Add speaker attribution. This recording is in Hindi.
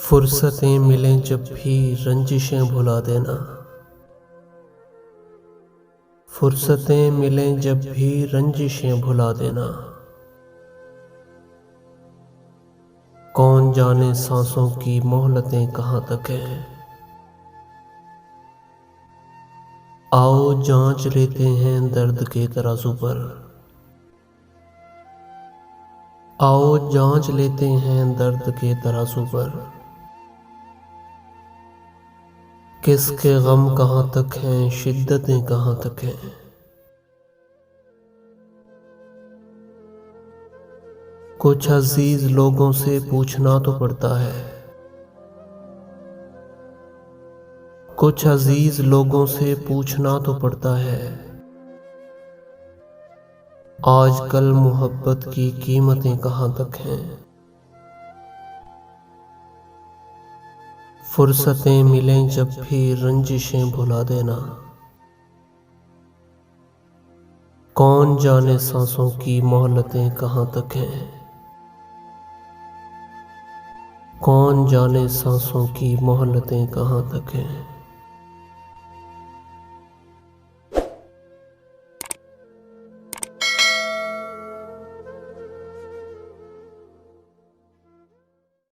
Speaker 1: फुर्सतें मिलें जब भी रंजिशें भुला देना। फुर्सतें मिलें जब भी रंजिशें भुला देना। कौन जाने सांसों की मोहलतें कहाँ तक हैं। आओ जांच लेते हैं दर्द के तराजू पर। आओ जांच लेते हैं दर्द के तराजू पर। किसके गम कहाँ तक हैं, शिद्दतें कहाँ तक हैं। कुछ अजीज लोगों से पूछना तो पड़ता है। कुछ अजीज लोगों से पूछना तो पड़ता है। आजकल मोहब्बत की कीमतें कहाँ तक हैं। फुर्सतें मिलें जब भी रंजिशें भुला देना। कौन जाने सांसों की मोहलतें कहाँ तक हैं। कौन जाने सांसों की मोहलतें कहाँ तक हैं।